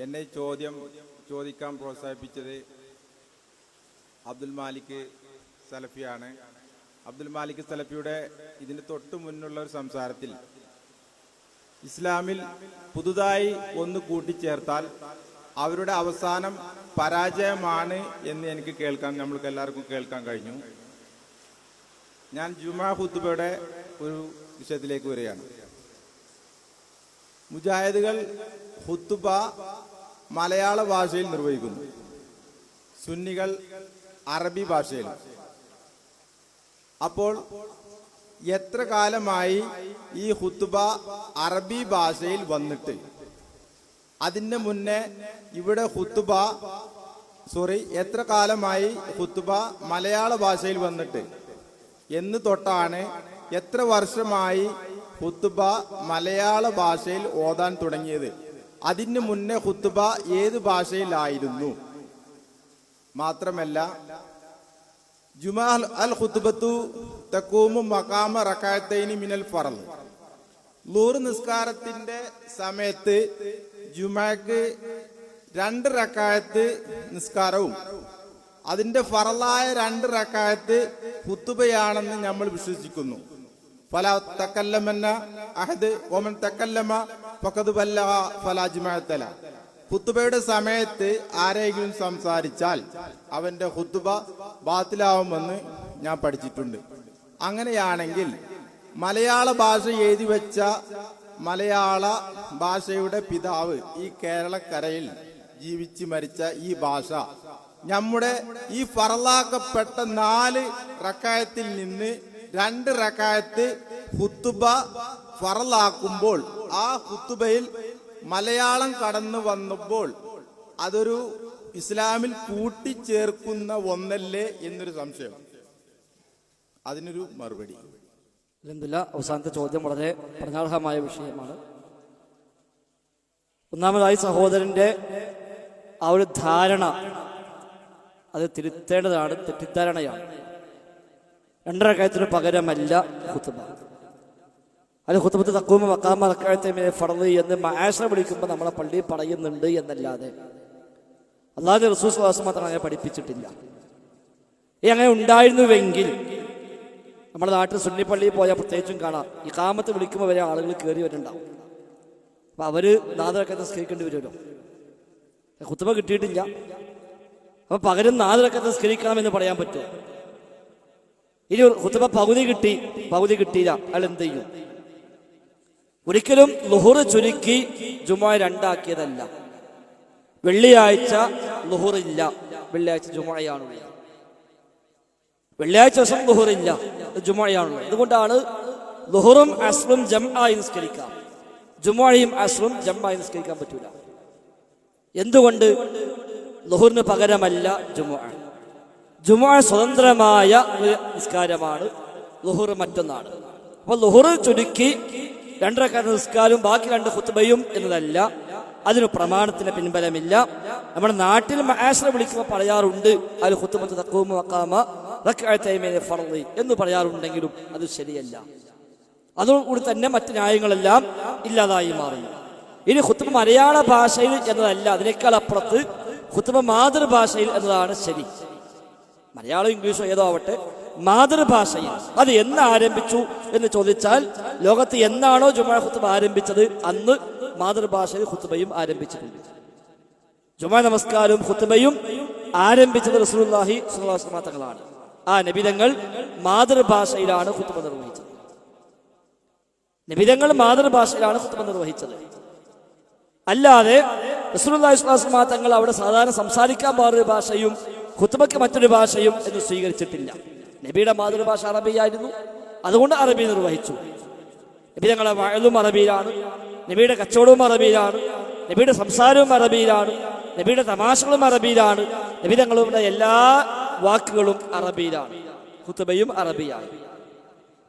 എന്നെ ചോദിക്കാൻ പ്രോത്സാഹിപ്പിച്ചത് അബ്ദുൽ മാലിക് സലഫിയാണ്. അബ്ദുൽ മാലിക് സലഫിയുടെ ഇതിന് തൊട്ടു മുന്നുള്ള ഒരു സംസാരത്തിൽ ഇസ്ലാമിൽ പുതുതായി ഒന്ന് കൂട്ടിച്ചേർത്താൽ അവരുടെ അവസാനം പരാജയമാണ് എന്ന് എനിക്ക് നമ്മൾക്ക് എല്ലാവർക്കും കേൾക്കാൻ കഴിഞ്ഞു. ഞാൻ ജുമാ ഖുത്ബയുടെ ഒരു വിഷയത്തിലേക്ക് വരികയാണ്. മുജാഹിദുകൾ ഖുത്ബ മലയാള ഭാഷയിൽ നിർവഹിക്കുന്നു, സുന്നികൾ അറബി ഭാഷയിൽ. അപ്പോൾ എത്ര കാലമായി ഈ ഖുത്ബ അറബി ഭാഷയിൽ വന്നിട്ട്? അതിന് മുന്നേ ഇവിടെ എത്ര കാലമായി ഖുത്ബ മലയാള ഭാഷയിൽ വന്നിട്ട് എന്ന് തൊട്ടാണ്? എത്ര വർഷമായി ഖുത്ബ മലയാള ഭാഷയിൽ ഓതാൻ തുടങ്ങിയത്? അതിന് മുന്നേ ഖുത്ബ ഏത് ഭാഷയിലായിരുന്നു? മാത്രമല്ല, ജുമാ അൽ ഖുത്ബത്തു തഖൂമു മഖാമ റകഅത്തൈനി മിനൽ ഫർള്. ളുഹർ നിസ്കാരത്തിന്റെ സമയത്ത് ജുമാക്ക് 2 റകഅത്ത് നിസ്കാരവും അതിന്റെ ഫറലായ 2 റകഅത്ത് ഖുത്ബയാണെന്ന് നമ്മൾ വിശ്വസിക്കുന്നു. ഫലാ തകല്ലമന്ന അഹദ് വമൻ തകല്ലമ ഫഖദ് ബല്ലഗ ഫലാ ജുമാഅത ല. ഖുത്ബയുടെ സമയത്ത് ആരെങ്കിലും സംസാരിച്ചാൽ അവന്റെ ഖുത്ബ ബാത്തിലാവുമെന്ന് ഞാൻ പഠിച്ചിട്ടുണ്ട്. അങ്ങനെയാണെങ്കിൽ മലയാള ഭാഷ എഴുതി വെച്ച മലയാള ഭാഷയുടെ പിതാവ് ഈ കേരളക്കരയിൽ ജീവിച്ച് മരിച്ച ഈ ഭാഷ നമ്മുടെ ഈ ഫറലാക്കപ്പെട്ട 4 റകഅത്തിൽ നിന്ന് 2 റകഅത്ത് ഖുത്ബ ഫറലാക്കുമ്പോൾ ആ ഖുത്ബയിൽ മലയാളം കടന്നു വന്നപ്പോൾ അതൊരു ഇസ്ലാമിൽ കൂട്ടിച്ചേർക്കുന്ന ഒന്നല്ലേ എന്നൊരു സംശയം. അതിനൊരു മറുപടി. അവസാനത്തെ ചോദ്യം വളരെ പ്രധാനമായ വിഷയമാണ്. ഒന്നാമതായി സഹോദരന്റെ ആ ഒരു ധാരണ അത് തിരുത്തേണ്ടതാണ്, തെറ്റിദ്ധാരണയാണ്. 2 റകഅത്തിന് പകരമല്ല ഖുത്ബ. അത് ഖുത്ബത്ത് തഖൂമു മഖാമ റകഅത്തൈനി മിനൽ ഫർള് എന്ന് മആശറ വിളിക്കുമ്പോൾ നമ്മളെ പള്ളിയിൽ പറയുന്നുണ്ട് എന്നല്ലാതെ അല്ലാഹുവിന്റെ റസൂൽ സ്വല്ലല്ലാഹു അലൈഹി വസല്ലം അങ്ങനെ പഠിപ്പിച്ചിട്ടില്ല. അങ്ങനെ ഉണ്ടായിരുന്നുവെങ്കിൽ നമ്മുടെ നാട്ടിൽ സുന്നി പള്ളിയിൽ പോയാൽ പ്രത്യേകിച്ചും കാണാം, ഇഖാമത്ത് വിളിക്കുമ്പോൾ വരെ ആളുകൾ കയറി വരുന്നുണ്ടാവും. അപ്പൊ അവര് 4 റകഅത്ത് നിസ്കരിക്കേണ്ടി വരുമല്ലോ. ഖുത്ബ കിട്ടിയിട്ടില്ല, അപ്പൊ പകരം 4 റകഅത്ത് നിസ്കരിക്കണമെന്ന് പറയാൻ പറ്റുമോ? ഇനി ഖുത്ബ പകുതി കിട്ടിയില്ല, അയാൾ എന്ത് ചെയ്യും? ഒരിക്കലും ളുഹർ ചുരുക്കി ജുമുഅ 2 ആക്കിയതല്ല. വെള്ളിയാഴ്ച ളുഹർ ഇല്ല, വെള്ളിയാഴ്ച ജുമുഅയാണുള്ളത്. വെള്ളിയാഴ്ച ദിവസം ളുഹർ ഇല്ല, ജുമുഅയാണുള്ളത്. അതുകൊണ്ടാണ് ളുഹറും അസ്റും ജംആയി നിസ്കരിക്കാം, ജുമുഅയും അസ്റും ജംആയി നിസ്കരിക്കാൻ പറ്റൂല. എന്തുകൊണ്ട്? ളുഹറിന് പകരമല്ല ജുമുഅ. ജുമുഅ സ്വതന്ത്രമായ ഒരു നിസ്കാരമാണ്, ളുഹർ മറ്റൊന്നാണ്. അപ്പൊ ളുഹർ ചുരുക്കി 2 റകഅത്ത് നിസ്കാരവും ബാക്കി 2 ഖുത്ബയും എന്നതല്ല, അതിന് പ്രമാണത്തിന് പിൻബലമില്ല. നമ്മുടെ നാട്ടിൽ മആശറ വിളിക്കുമ്പോൾ പറയാറുണ്ട് അൽ ഖുത്ബത്തു തഖൂമു മഖാമ റകഅത്തൈനി മിനൽ ഫർള് എന്ന് പറയാറുണ്ടെങ്കിലും അത് ശരിയല്ല. അതോടുകൂടി തന്നെ മറ്റു ന്യായങ്ങളെല്ലാം ഇല്ലാതായി മാറി. ഇനി ഖുത്ബ മലയാള ഭാഷയിൽ എന്നതല്ല, അതിനേക്കാൾ അപ്പുറത്ത് ഖുത്ബ മാതൃഭാഷയിൽ എന്നതാണ് ശരി. മലയാളം ഇംഗ്ലീഷോ ഏതോ ആവട്ടെ, മാതൃഭാഷയിൽ. അത് എന്ന് ആരംഭിച്ചു എന്ന് ചോദിച്ചാൽ, ലോകത്ത് എന്നാണോ ജുമുഅ ഖുത്ബ ആരംഭിച്ചത് അന്ന് മാതൃഭാഷയിൽ ഖുത്ബയും ആരംഭിച്ചിട്ടുണ്ട്. ജുമുഅ നമസ്കാരവും ഖുത്ബയും ആരംഭിച്ചത് റസൂലുള്ളാഹി സ്വല്ലല്ലാഹു അലൈഹി വസല്ലം തങ്ങളാണ്. ആ നബിതങ്ങൾ മാതൃഭാഷയിലാണ് ഖുത്ബ നിർവഹിച്ചത്. നബിതങ്ങൾ മാതൃഭാഷയിലാണ് ഖുത്ബ നിർവഹിച്ചത്. അല്ലാതെ റസൂലുള്ളാഹി സ്വല്ലല്ലാഹു അലൈഹി വസല്ലം തങ്ങൾ അവിടെ സാധാരണ സംസാരിക്കാൻ പാടുന്ന ഭാഷയും ഖുത്ബയ്ക്ക് മറ്റൊരു ഭാഷയും എന്ന് സ്വീകരിച്ചിട്ടില്ല. നബിയുടെ മാതൃഭാഷ അറബിയായിരുന്നു, അതുകൊണ്ട് അറബി നിർവഹിച്ചു. നബി തങ്ങളുടെ വഅലും അറബിയിലാണ്, നബിയുടെ കച്ചവടവും അറബിയിലാണ്, നബിയുടെ സംസാരവും അറബിയിലാണ്, നബിയുടെ തമാശകളും അറബിയിലാണ്, നബി തങ്ങളുടെ എല്ലാ വാക്കുകളും അറബിയിലാണ്, ഖുത്ബയും അറബിയാണ്.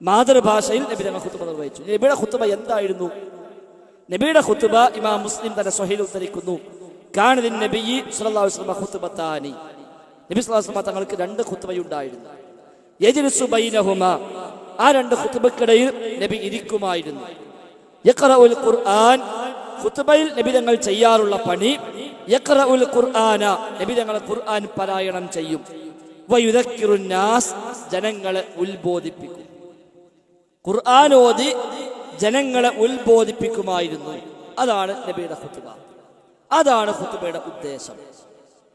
മാതൃഭാഷയിൽ നബി തങ്ങൾ ഖുത്ബ നിർവഹിച്ചു. നബിയുടെ ഖുത്ബ എന്തായിരുന്നു? നബിയുടെ ഖുത്ബ ഇമാം മുസ്ലിം തന്റെ സ്വഹീഹിൽ ഉദ്ധരിക്കുന്നു, കാന ലിന്നബിയ്യി സ്വല്ലല്ലാഹു അലൈഹി വസല്ലം ഖുത്ബത്താനി. നബി സ്വല്ലല്ലാഹു അലൈഹി വസല്ലം തങ്ങൾക്ക് 2 ഖുത്ബയുണ്ടായിരുന്നു. യജ്ലിസു ബൈനഹുമാ, ആ 2 ഖുത്ബക്കിടയിൽ നബി ഇരിക്കുമായിരുന്നു. യഖറഉൽ ഖുർആൻ ഖുത്ബയിൽ നബി തങ്ങൾ ചെയ്യാറുള്ള പണി യഖറഉൽ ഖുർആന, നബി തങ്ങൾ ഖുർആൻ പാരായണം ചെയ്യും. വയുദക്കിറുൻ നാസ്, ജനങ്ങളെ ഉത്ബോധിപ്പിക്കും. ഖുർആൻ ഓതി ജനങ്ങളെ ഉത്ബോധിപ്പിക്കുമായിരുന്നു. അതാണ് നബിയുടെ ഖുത്ബ, അതാണ് ഖുത്ബയുടെ ഉദ്ദേശം.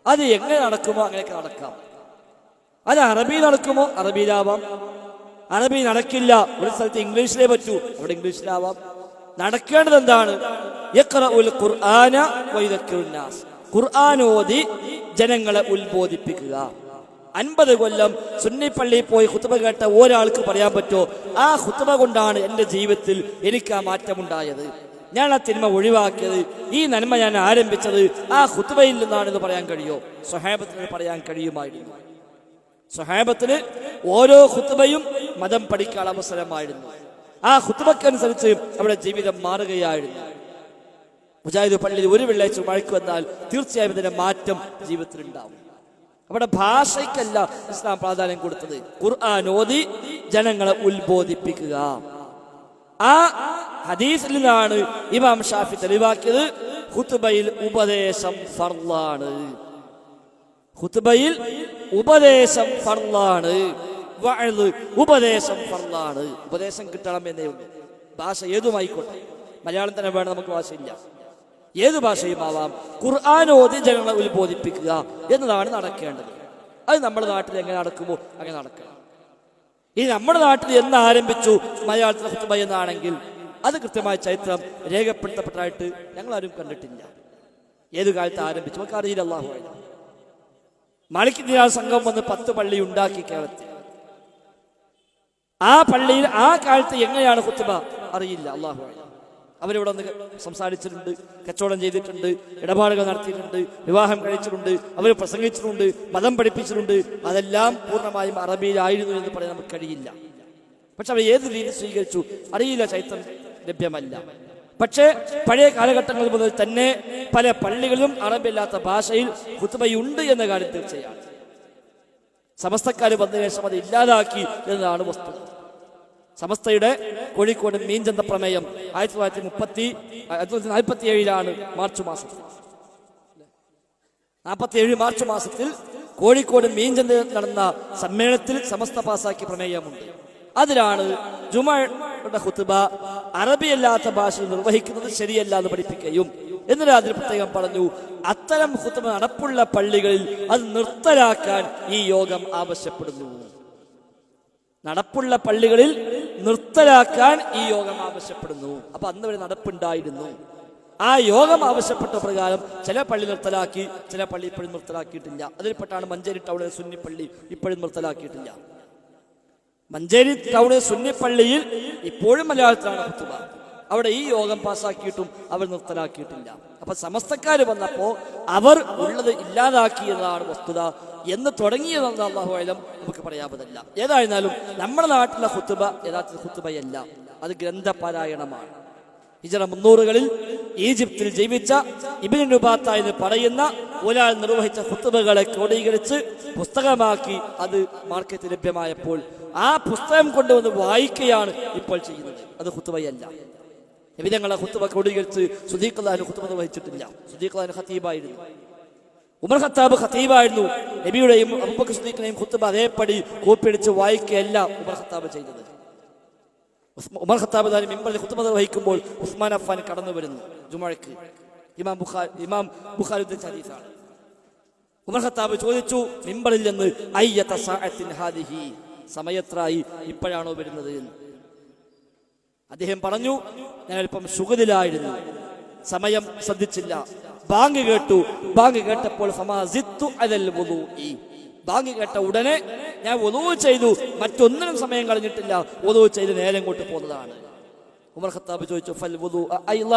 അത് എങ്ങനെ നടക്കുമോ അങ്ങനെയൊക്കെ നടക്കാം. അത് അറബി നടക്കുമോ അറബിയിലാവാം, അറബി നടക്കില്ല ഒരു സ്ഥലത്ത് ഇംഗ്ലീഷിലേ പറ്റൂ അവിടെ ഇംഗ്ലീഷിലാവാം. നടക്കേണ്ടത് എന്താണ്? യഖറഉൽ ഖുർആന വയുദക്കിറുൻ നാസ്, ഖുർആൻ ഓതി ജനങ്ങളെ ഉത്ബോധിപ്പിക്കുക. 50 കൊല്ലം സുന്നി പള്ളിയിൽ പോയി ഖുത്ബ കേട്ട ഒരാൾക്ക് പറയാൻ പറ്റുമോ ആ ഖുത്ബ കൊണ്ടാണ് എൻ്റെ ജീവിതത്തിൽ എനിക്ക് ആ മാറ്റമുണ്ടായത്, ഞാൻ ആ തിന്മ ഒഴിവാക്കിയത്, ഈ നന്മ ഞാൻ ആരംഭിച്ചത് ആ ഖുത്ബയിൽ നിന്നാണെന്ന് പറയാൻ കഴിയോ? സ്വഹാബത്തിന് പറയാൻ കഴിയുമായിരുന്നു. സ്വഹാബത്തിന് ഓരോ ഖുത്ബയും മതം പഠിക്കാൻ അവസരമായിരുന്നു. ആ ഖുത്ബക്കനുസരിച്ച് അവിടെ ജീവിതം മാറുകയായിരുന്നു. മുജാഹിദ് പള്ളിയിൽ ഒരു വെള്ളിയാഴ്ച മഴയ്ക്ക് വന്നാൽ തീർച്ചയായും ഇതിന്റെ മാറ്റം ജീവിതത്തിൽ ഉണ്ടാവും. അവിടെ ഭാഷയ്ക്കല്ല ഇസ്ലാം പ്രാധാന്യം കൊടുത്തത്, ഖുർആൻ ഓതി ജനങ്ങളെ ഉത്ബോധിപ്പിക്കുക. ആ ഹദീസിൽ നിന്നാണ് ഇമാം ഷാഫി തെളിവാക്കിയത് ഖുത്ബയിൽ ഉപദേശം ഫർളാണ്. ഖുത്ബയിൽ ഉപദേശം ഫർളാണ്, വഅദ് ഉപദേശം ഫർളാണ്. ഉപദേശം കിട്ടണം എന്നേ ഉള്ളൂ. ഭാഷ ഏതുമായിക്കോട്ടെ, മലയാളം തന്നെ വേണം, നമുക്ക് ഭാഷയില്ല, ഏത് ഭാഷയും ആവാം. ഖുർആൻ ഓതി ജനങ്ങളെ ഉത്ബോധിപ്പിക്കുക എന്നതാണ് നടക്കേണ്ടത്. അത് നമ്മുടെ നാട്ടിൽ എങ്ങനെ നടക്കുമോ അങ്ങനെ നടക്കണം. ഇനി നമ്മുടെ നാട്ടിൽ എന്ന് ആരംഭിച്ചു മലയാളത്തിലെ ഖുത്ബ എന്നാണെങ്കിൽ അത് കൃത്യമായ ചരിത്രം രേഖപ്പെടുത്തപ്പെട്ടതായിട്ട് ഞങ്ങളാരും കണ്ടിട്ടില്ല. ഏതു കാലത്ത് ആരംഭിച്ചു നമുക്ക് അറിയില്ല. അല്ലാഹു അഅലം. മാലിക് ദിനാർ സംഘം വന്ന് 10 പള്ളി ഉണ്ടാക്കി കേരളത്തിൽ. ആ പള്ളിയിൽ ആ കാലത്ത് എങ്ങനെയാണ് ഖുത്ബ അറിയില്ല. അല്ലാഹു അഅലം. അവരിവിടെ ഒന്ന് സംസാരിച്ചിട്ടുണ്ട്, കച്ചവടം ചെയ്തിട്ടുണ്ട്, ഇടപാടുകൾ നടത്തിയിട്ടുണ്ട്, വിവാഹം കഴിച്ചിട്ടുണ്ട്, അവർ പ്രസംഗിച്ചിട്ടുണ്ട്, മതം പഠിപ്പിച്ചിട്ടുണ്ട്. അതെല്ലാം പൂർണ്ണമായും അറബിയിലായിരുന്നു എന്ന് പറയാൻ നമുക്ക് കഴിയില്ല. പക്ഷെ അവർ ഏത് രീതി സ്വീകരിച്ചു അറിയില്ല, ചരിത്രം ലഭ്യമല്ല. പക്ഷേ പഴയ കാലഘട്ടങ്ങൾ മുതൽ തന്നെ പല പള്ളികളിലും അറബിയല്ലാത്ത ഭാഷയിൽ ഖുത്ബയുണ്ട് എന്ന കാര്യം തീർച്ചയാണ്. സമസ്തക്കാർ വന്നതിന് ശേഷം അത് ഇല്ലാതാക്കി എന്നതാണ് വസ്തുത. സമസ്തയുടെ കോഴിക്കോട് മീൻചന്ത പ്രമേയം 1947 മാർച്ച് മാസത്തിൽ 47 മാർച്ച് മാസത്തിൽ കോഴിക്കോട് മീൻചന്തയിൽ നടന്ന സമ്മേളനത്തിൽ സമസ്ത പാസാക്കിയ പ്രമേയമുണ്ട്. അതിലാണ് ജുമുഅയുടെ ഖുത്ബ അറബിയല്ലാത്ത ഭാഷയിൽ നിർവഹിക്കുന്നത് ശരിയല്ല എന്ന് പഠിപ്പിക്കുകയും എന്നിട്ട് അതിൽ പ്രത്യേകം പറഞ്ഞു അത്തരം ഖുത്ബ നടപ്പുള്ള പള്ളികളിൽ അത് നിർത്തലാക്കാൻ ഈ യോഗം ആവശ്യപ്പെടുന്നു. നടപ്പുള്ള പള്ളികളിൽ നിർത്തലാക്കാൻ ഈ യോഗം ആവശ്യപ്പെടുന്നു. അപ്പൊ അന്ന് വരെ നടപ്പുണ്ടായിരുന്നു. ആ യോഗം ആവശ്യപ്പെട്ട പ്രകാരം ചില പള്ളി നിർത്തലാക്കി, ചില പള്ളി ഇപ്പോഴും നിർത്തലാക്കിയിട്ടില്ല. അതിൽപ്പെട്ടാണ് മഞ്ചേരി ടൗണിലെ സുന്നി പള്ളി ഇപ്പോഴും നിർത്തലാക്കിയിട്ടില്ല. മഞ്ചേരി ടൗണിലെ സുന്നി പള്ളിയിൽ ഇപ്പോഴും മലയാളത്തിലാണ് ഖുത്ബ. അവിടെ ഈ യോഗം പാസ്സാക്കിയിട്ടും അവർ നിർത്തലാക്കിയിട്ടില്ല. അപ്പൊ സമസ്തക്കാര് വന്നപ്പോ അവർ ഉള്ളത് ഇല്ലാതാക്കി എന്നതാണ് വസ്തുത. എന്ന് തുടങ്ങിയതെന്ന് അല്ലാഹു അഅലം നമുക്ക് പറയാവുന്നതല്ല. ഏതായിരുന്നാലും നമ്മുടെ നാട്ടിലെ ഖുത്ബ യഥാർത്ഥ ഖുത്ബയല്ല, അത് ഗ്രന്ഥപാരായണമാണ്. ഹിജ്റ 300-കളിൽ ഈജിപ്തിൽ ജീവിച്ച ഇബ്നു നുബാത്ത എന്ന് പറയുന്ന ഒരാൾ നിർവഹിച്ച ഖുത്ബകളെ ക്രോഡീകരിച്ച് പുസ്തകമാക്കി അത് മാർക്കറ്റിൽ ലഭ്യമായപ്പോൾ ആ പുസ്തകം കൊണ്ടുവന്ന് വായിക്കുകയാണ് ഇപ്പോൾ ചെയ്യുന്നത്. അത് ഖുത്ബയല്ല. നബി തങ്ങളെ ഖുത്ബ ക്രോഡീകരിച്ച് സുദീഖ് റളിയല്ലാഹു ഖുത്ബ നിർവഹിച്ചിട്ടില്ല. സുദീഖ് റളിയല്ലാഹു ഖതീബായിരുന്നു, ഉമർ ഖത്താബ് ഖതീബായിരുന്നു. നബിയുടെയും അബൂബക്കർ സിദ്ദീഖിനെയും ഖുത്ബ അതേപടി കോപ്പിയടിച്ച് വായിക്കുകയല്ല ഉമർ ഖത്താബ് ചെയ്തത്. ഉമർ ഖത്താബ് മിമ്പറിൽ ഖുത്ബ നിർവഹിക്കുമ്പോൾ ഉസ്മാൻ അഫ്ഫാൻ കടന്നു വരുന്നു ജുമുഅക്ക്. ഇമാം ബുഖാരി ഉദ്ധരിച്ച ഹദീസാണ്. ഉമർ ഖത്താബ് ചോദിച്ചു മിമ്പറിൽ നിന്ന് അയ്യത സഅത്തിൻ ഹാദിഹി, സമയത്രായി, ഇപ്പോഴാണോ വരുന്നത് എന്ന്. അദ്ദേഹം പറഞ്ഞു ഞാൻ അല്പം ശുഗലിലായിരുന്നു, സമയം ശ്രദ്ധിച്ചില്ല. ബാങ്ക് കേട്ടു, ബാങ്ക് കേട്ടപ്പോൾ ഫമാസിത്തു അലൽ വുളൂഇ, ബാങ്ക് കേട്ട ഉടനെ ഞാൻ വുളൂ ചെയ്തു, മറ്റൊന്നിനും സമയം കളഞ്ഞിട്ടില്ല, വുളൂ ചെയ്ത് നേരെ ഇങ്ങോട്ട് പോകുന്നതാണ്. ഉമർ ഖത്താബ് ചോദിച്ചു ഫൽ വുളൂ അയ്ള,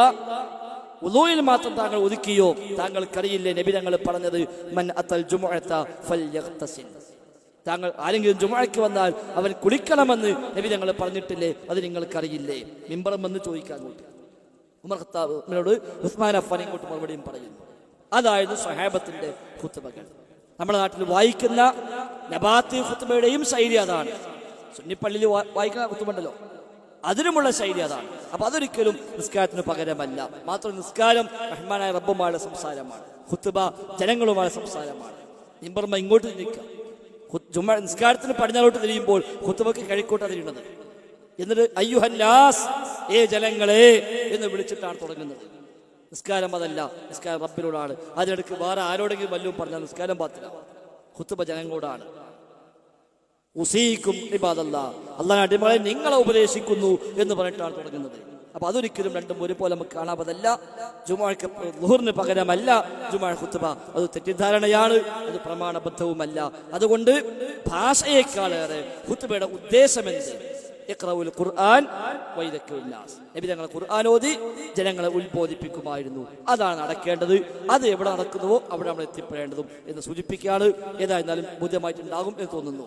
വുളൂയിൽ മാത്രം താങ്കൾ ഒതുക്കിയോ? താങ്കൾക്കറിയില്ലേ നബി തങ്ങൾ പറഞ്ഞത് മൻ അത്തൽ ജുമുഅത ഫൽയഗ്തസിൽ, താങ്കൾ ആരെങ്കിലും ജുമുഅയ്ക്ക് വന്നാൽ അവൻ കുളിക്കണമെന്ന് നബി തങ്ങൾ പറഞ്ഞിട്ടില്ലേ? അത് നിങ്ങൾക്കറിയില്ലേ? മിമ്പറും വന്ന് ചോദിക്കാൻ കൂട്ടി ഉമർ ഖത്താബിനോട് ഉസ്മാൻ അഫ്ഫാൻ ഇങ്ങോട്ട് മറുപടിയും പറയുന്നു. അതായിരുന്നു സ്വഹാബത്തിന്റെ ഖുത്ബകൾ. നമ്മുടെ നാട്ടിൽ വായിക്കുന്ന നബാത്തി ഖുത്ബയുടെയും ശൈലി അതാണ്. സുന്നിപ്പള്ളിയിൽ വായിക്കുന്ന ഖുത്ബ ഉണ്ടല്ലോ, അതിനുമുള്ള ശൈലി അതാണ്. അപ്പൊ അതൊരിക്കലും നിസ്കാരത്തിന് പകരമല്ല. മാത്രം നിസ്കാരം റഹ്മാനായ റബ്ബുമായുള്ള സംസാരമാണ്, ഖുത്ബ ജനങ്ങളുമായ സംസാരമാണ്. മിമ്പർമ ഇങ്ങോട്ട് നിൽക്കുക, നിസ്കാരത്തിന് പടിഞ്ഞാറോട്ട് തിരിയുമ്പോൾ ഖുത്ബക്ക് കിഴക്കോട്ടാണ് തിരിയുന്നത്. എന്നിട്ട് അയ്യുഹന്നാസ്, ഏ ജനങ്ങളെ എന്ന് വിളിച്ചിട്ടാണ് തുടങ്ങുന്നത്. നിസ്കാരം അതല്ല, നിസ്കാരം റബ്ബിനോടാണ്. അതിനിടയ്ക്ക് വേറെ ആരോടെങ്കിലും വല്ലതും പറഞ്ഞാൽ നിസ്കാരം പാത്തില്ല. ഖുത്ബ ജനങ്ങളോടാണ്. ഉസീക്കും ഇബാദല്ലാഹ്, അല്ലാഹുവിന്റെ അടിമകളെ നിങ്ങളെ ഉപദേശിക്കുന്നു എന്ന് പറഞ്ഞിട്ടാണ് തുടങ്ങുന്നത്. അപ്പൊ അതൊരിക്കലും രണ്ടും ഒരുപോലെ നമുക്ക് കാണാവതല്ല. ജുമുഅക്ക് ളുഹറിന് പകരമല്ല ജുമുഅ ഖുത്ബ. അത് തെറ്റിദ്ധാരണയാണ്, അത് പ്രമാണബദ്ധവുമല്ല. അതുകൊണ്ട് ഭാഷയേക്കാളേറെ ഖുത്ബയുടെ ഉദ്ദേശമെന്ത്? ഇഖ്റഉൽ ഖുർആൻ വയദക്കുറുൻ നാസ്. നബി തങ്ങൾ ഖുർആൻ ഓതി ജനങ്ങളെ ഉത്ബോധിപ്പിക്കുമായിരുന്നു. അതാണ് നടക്കേണ്ടത്. അത് എവിടെ നടക്കുന്നുവോ അവിടെ നമ്മൾ എത്തിപ്പെടേണ്ടതും എന്ന് സൂചിപ്പിക്കുകയാണ്. ഏതായിരുന്നാലും ബുദ്ധിമായിട്ടുണ്ടാകും എന്ന് തോന്നുന്നു.